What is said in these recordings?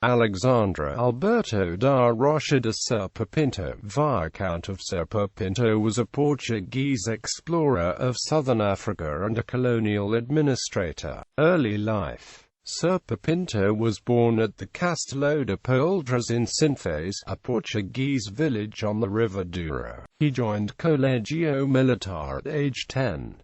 Alexandre Alberto da Rocha de Serpa Pinto, Viscount of Serpa Pinto, was a Portuguese explorer of southern Africa and a colonial administrator. Early life. Serpa Pinto was born at the Castelo de Poldras in Sinfãs, a Portuguese village on the River Douro. He joined Colégio Militar at age 10.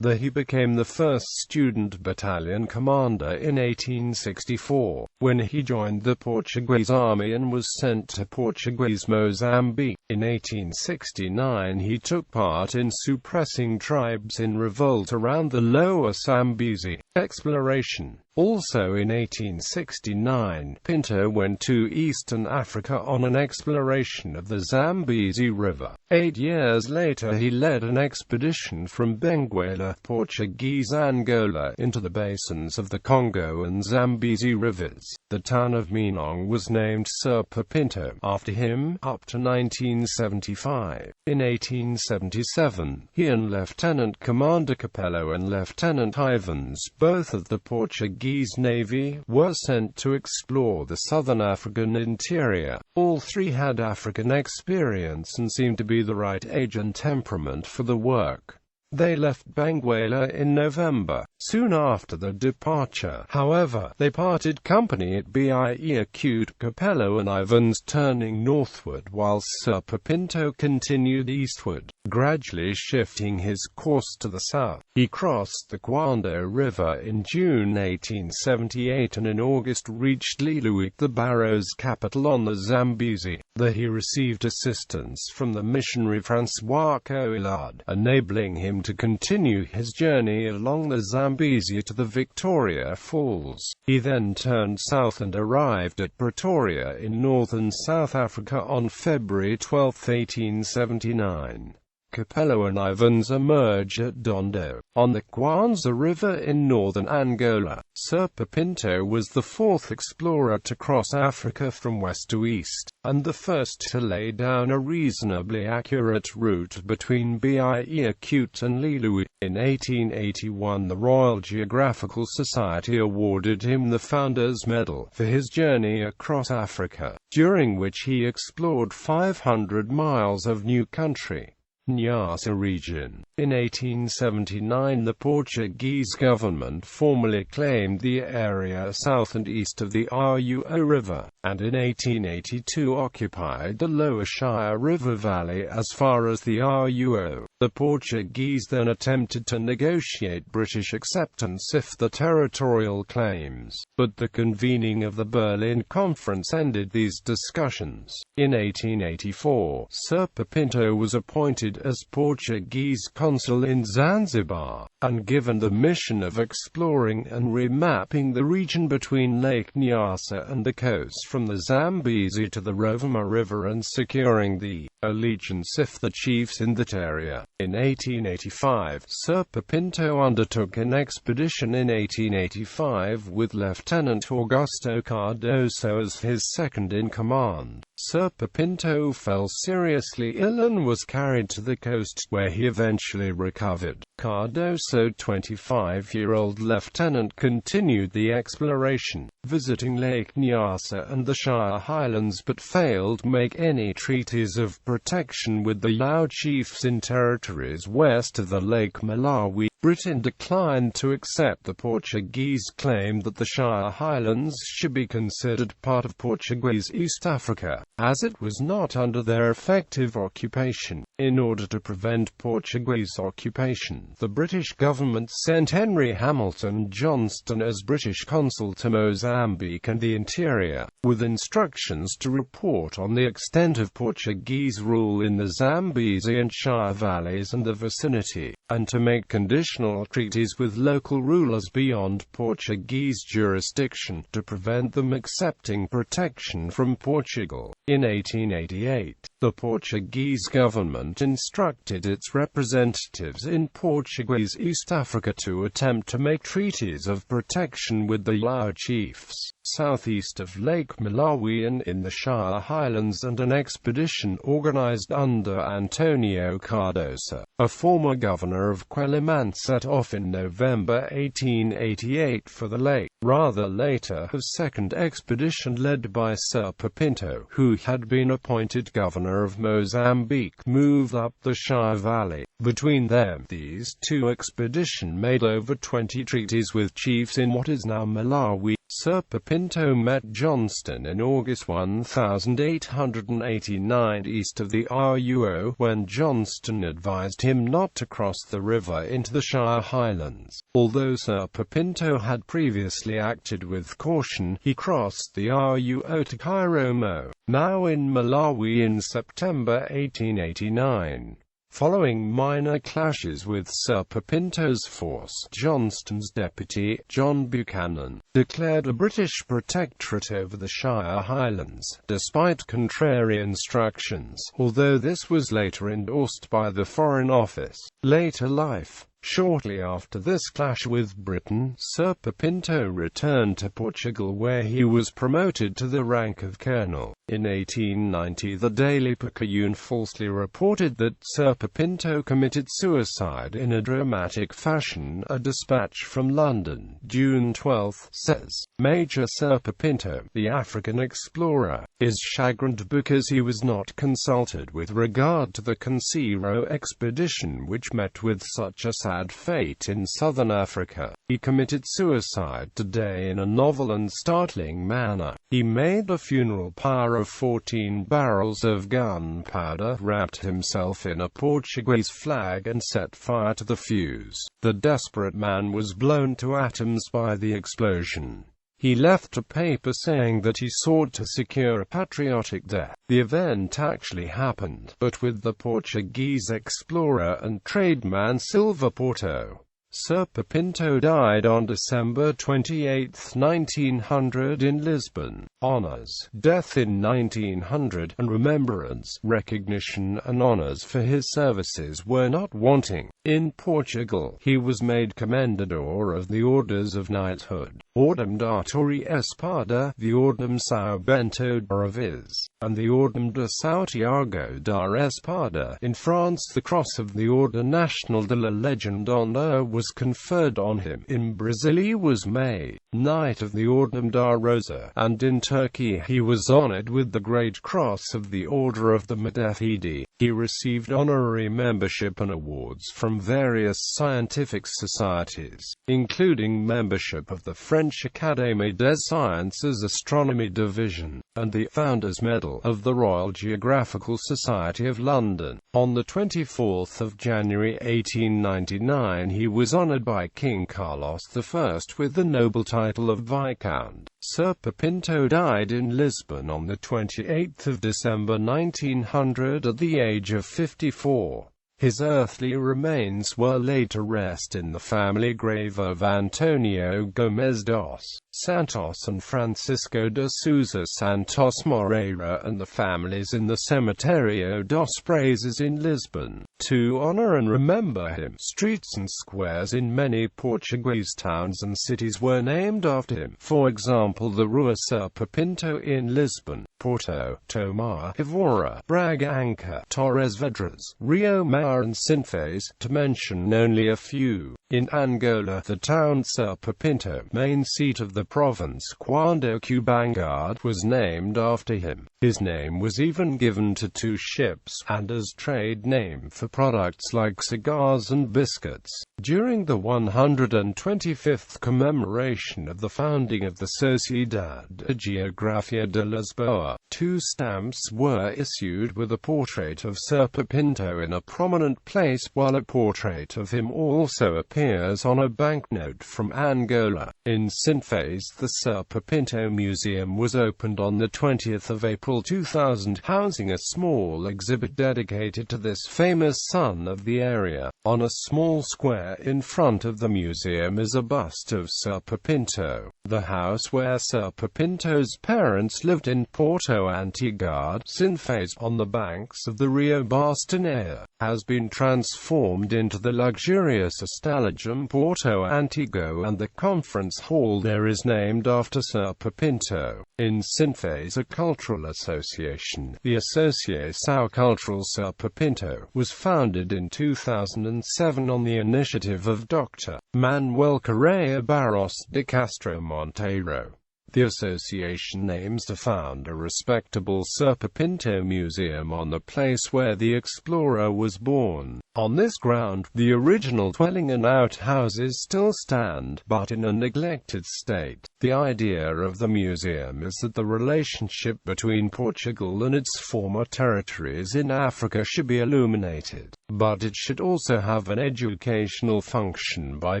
He became the first student battalion commander in 1864, when he joined the Portuguese army and was sent to Portuguese Mozambique. In 1869 he took part in suppressing tribes in revolt around the Lower Zambezi. Exploration. Also in 1869, Pinto went to Eastern Africa on an exploration of the Zambezi River. 8 years later he led an expedition from Benguela, Portuguese Angola, into the basins of the Congo and Zambezi rivers. The town of Minong was named Serpa Pinto after him, up to 1975. In 1877, he and Lieutenant Commander Capello and Lieutenant Ivans, both of the Portuguese Navy, were sent to explore the southern African interior. All three had African experience and seemed to be the right age and temperament for the work. They left Benguela in November. Soon after their departure, however, they parted company at Viscount Capello and Ivans, turning northward while Serpa Pinto continued eastward, gradually shifting his course to the south. He crossed the Quando River in June 1878 and in August reached Lilongwe, the Barrow's capital on the Zambezi. There he received assistance from the missionary François Coillard, enabling him to continue his journey along the Zambezi to the Victoria Falls. He then turned south and arrived at Pretoria in northern South Africa on February 12, 1879. Capello and Ivans emerged at Dondo, on the Kwanza River in northern Angola. Serpa Pinto was the fourth explorer to cross Africa from west to east, and the first to lay down a reasonably accurate route between Viscount and Lilongwe. In 1881 the Royal Geographical Society awarded him the Founders Medal for his journey across Africa, during which he explored 500 miles of new country. Nyasa region. In 1879 the Portuguese government formally claimed the area south and east of the Ruo River, and in 1882 occupied the lower Shire River Valley as far as the Ruo. The Portuguese then attempted to negotiate British acceptance of the territorial claims, but the convening of the Berlin Conference ended these discussions. In 1884, Serpa Pinto was appointed as Portuguese consul in Zanzibar, and given the mission of exploring and remapping the region between Lake Nyasa and the coast from the Zambezi to the Rovuma River and securing the allegiance of the chiefs in that area. In 1885, Serpa Pinto undertook an expedition in 1885 with Lieutenant Augusto Cardoso as his second-in-command. Serpa Pinto fell seriously ill and was carried to the coast, where he eventually recovered. Cardoso, 25-year-old lieutenant, continued the exploration, visiting Lake Nyasa and the Shire Highlands, but failed to make any treaties of protection with the Lao chiefs in territories west of the Lake Malawi. Britain declined to accept the Portuguese claim that the Shire Highlands should be considered part of Portuguese East Africa, as it was not under their effective occupation. In order to prevent Portuguese occupation, the British government sent Henry Hamilton Johnston as British consul to Mozambique and the interior, with instructions to report on the extent of Portuguese rule in the Zambezi and Shire valleys and the vicinity, and to make conditional treaties with local rulers beyond Portuguese jurisdiction, to prevent them accepting protection from Portugal. In 1888, the Portuguese government instructed its representatives in Portuguese East Africa to attempt to make treaties of protection with the Lao chiefs, southeast of Lake Malawi and in the Shire Highlands, and an expedition organized under Antonio Cardoso, a former governor of Quelimane, set off in November 1888 for the lake. Rather later, a second expedition led by Serpa Pinto, who had been appointed governor of Mozambique, moved up the Shire Valley. Between them, these two expeditions made over 20 treaties with chiefs in what is now Malawi. Serpa Pinto met Johnston in August 1889 east of the Ruo, when Johnston advised him not to cross the river into the Shire Highlands. Although Serpa Pinto had previously acted with caution, he crossed the Ruo to Kairomo, now in Malawi, in September 1889. Following minor clashes with Serpa Pinto's force, Johnston's deputy, John Buchanan, declared a British protectorate over the Shire Highlands, despite contrary instructions, although this was later endorsed by the Foreign Office. Later life. Shortly after this clash with Britain, Serpa Pinto returned to Portugal, where he was promoted to the rank of colonel. In 1890, the Daily Picayune falsely reported that Serpa Pinto committed suicide in a dramatic fashion. A dispatch from London, June 12, says, Major Serpa Pinto, the African explorer, is chagrined because he was not consulted with regard to the Canciro expedition, which met with such a sad fate in southern Africa. He committed suicide today in a novel and startling manner. He made a funeral pyre of 14 barrels of gunpowder, wrapped himself in a Portuguese flag, and set fire to the fuse. The desperate man was blown to atoms by the explosion. He left a paper saying that he sought to secure a patriotic death. The event actually happened, but with the Portuguese explorer and trademan Silva Porto. Serpa Pinto died on December 28, 1900 in Lisbon. Honours, death in 1900, and remembrance, recognition and honours for his services were not wanting. In Portugal, he was made Comendador of the Orders of Knighthood, Ordem da Torre Espada, the Ordem São Bento da Avis, and the Ordem de Santiago da Espada. In France, the Cross of the Order National de la Légion d'Honneur was conferred on him. In Brazil he was made Knight of the Ordem da Rosa, and in Turkey he was honored with the Great Cross of the Order of the Medefidi. He received honorary membership and awards from various scientific societies, including membership of the French Académie des Sciences Astronomy Division, and the Founders Medal of the Royal Geographical Society of London. On the 24th of January 1899 he was honored by King Carlos I with the noble title of Viscount. Serpa Pinto died in Lisbon on the 28th of December 1900 at the age of 54. His earthly remains were laid to rest in the family grave of Antonio Gomes dos Santos and Francisco de Souza Santos Moreira, and the families in the Cemitério dos Presos in Lisbon. To honor and remember him, streets and squares in many Portuguese towns and cities were named after him. For example, the Rua Serpa Pinto in Lisbon, Porto, Tomar, Evora, Bragança, Torres Vedras, Rio Maior and Sinfãs, to mention only a few. In Angola, the town Serpa Pinto, main seat of the province Quando Cubangard, was named after him. His name was even given to 2 ships, and as trade name for products like cigars and biscuits. During the 125th commemoration of the founding of the Sociedade Geografia de Lisboa, 2 stamps were issued with a portrait of Serpa Pinto in a prominent place, while a portrait of him also appears on a banknote from Angola. In Sinfãs, the Serpa Pinto Museum was opened on the 20th of April 2000, housing a small exhibit dedicated to this famous son of the area. On a small square in front of the museum is a bust of Serpa Pinto. The house where Serpa Pinto's parents lived in Portugal Porto Antiga, Sinfãs, on the banks of the Rio Bastonea, has been transformed into the luxurious Estalagem Porto Antigo, and the conference hall there is named after Serpa Pinto. In Sinfãs, a cultural association, the Associação Cultural Serpa Pinto, was founded in 2007 on the initiative of Dr. Manuel Correia Barros de Castro Monteiro. The association aims to found a respectable Serpa Pinto museum on the place where the explorer was born. On this ground, the original dwelling and outhouses still stand, but in a neglected state. The idea of the museum is that the relationship between Portugal and its former territories in Africa should be illuminated, but it should also have an educational function by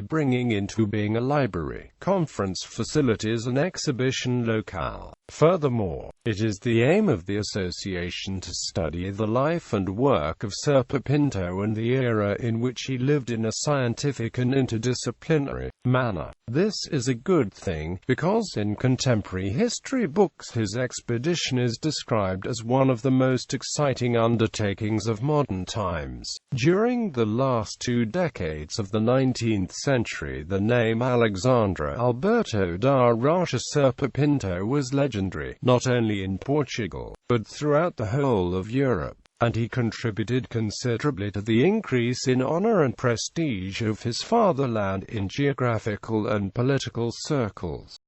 bringing into being a library, conference facilities and exhibition locale. Furthermore, it is the aim of the association to study the life and work of Serpa Pinto and the era in which he lived in a scientific and interdisciplinary manner. This is a good thing, because in contemporary history books his expedition is described as one of the most exciting undertakings of modern times. During the last 2 decades of the 19th century, the name Alberto da Rocha Serpa Pinto was legendary, not only in Portugal, but throughout the whole of Europe, and he contributed considerably to the increase in honor and prestige of his fatherland in geographical and political circles.